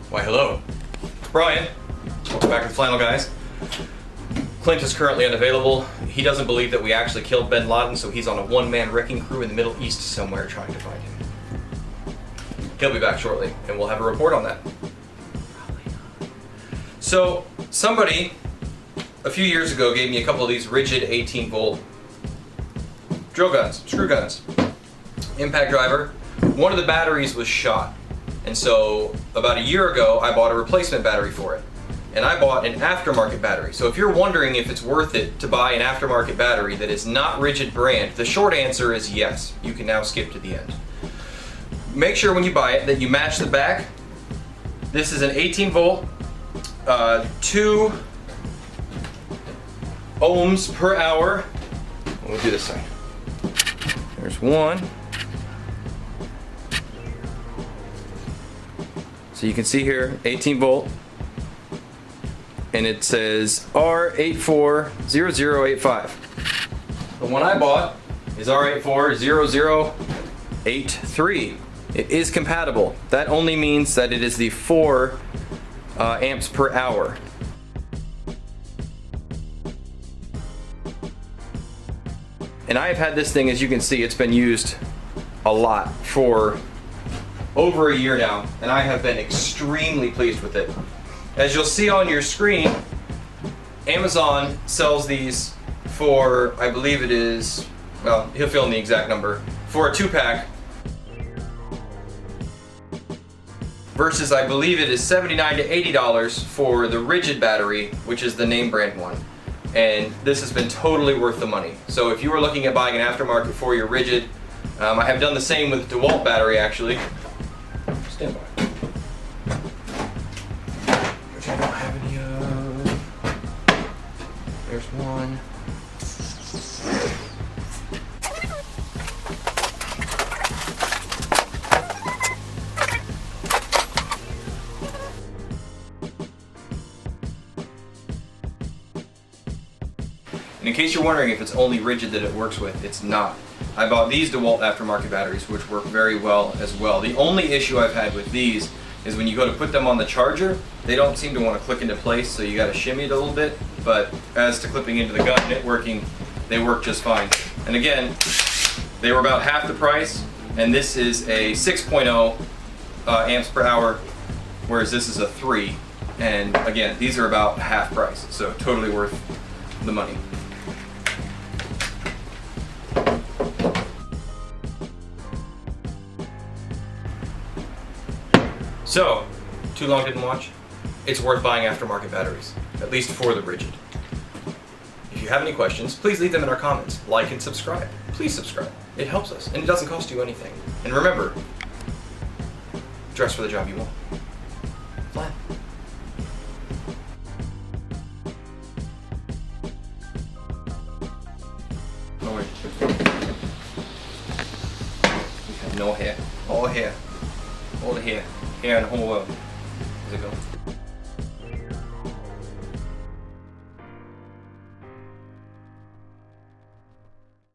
Why, hello. It's Brian. Welcome back to the Flannel Guys. Clint is currently unavailable. He doesn't believe that we actually killed bin Laden, so he's on a one-man wrecking crew in the Middle East somewhere trying to find him. He'll be back shortly, and we'll have a report on that. So, somebody a few years ago gave me a couple of these ridgid 18-volt drill guns, screw guns. Impact driver. One of the batteries was shot, and so about a year ago I bought a replacement battery for it. And I bought an aftermarket battery. So if you're wondering if it's worth it to buy an aftermarket battery that is not ridgid brand, the short answer is yes. You can now skip to the end. Make sure when you buy it that you match the back. This is an 18-volt, 2 ohms per hour. We'll do this side. There's one. So you can see here, 18-volt. And it says R840085. The one I bought is R840083. It is compatible. That only means that it is the 4 amps per hour. And I have had this thing, as you can see, it's been used a lot for over a year now, and I have been extremely pleased with it. As you'll see on your screen, Amazon sells these for, I believe it is, well, he'll fill in the exact number, for a 2-pack, versus I believe it is $79 to $80 for the ridgid battery, which is the name brand one. And this has been totally worth the money. So if you were looking at buying an aftermarket for your ridgid, I have done the same with dewalt battery actually. Stand by. Which I don't have any of. There's one. And in case you're wondering if it's only ridgid that it works with, it's not. I bought these DeWalt aftermarket batteries, which work very well as well. The only issue I've had with these is when you go to put them on the charger, they don't seem to want to click into place, so you got to shimmy it a little bit. But as to clipping into the gun and it working, they work just fine. And again, they were about half the price, and this is a 6.0 amps per hour, whereas this is a 3. And again, these are about half price, so totally worth the money. So, too long didn't watch? It's worth buying aftermarket batteries, at least for the ridgid. If you have any questions, please leave them in our comments. Like and subscribe. Please subscribe. It helps us, and it doesn't cost you anything. And remember, dress for the job you want. Flat. No way. We have no hair. All hair. All the hair. Hair in the whole world. How's it go?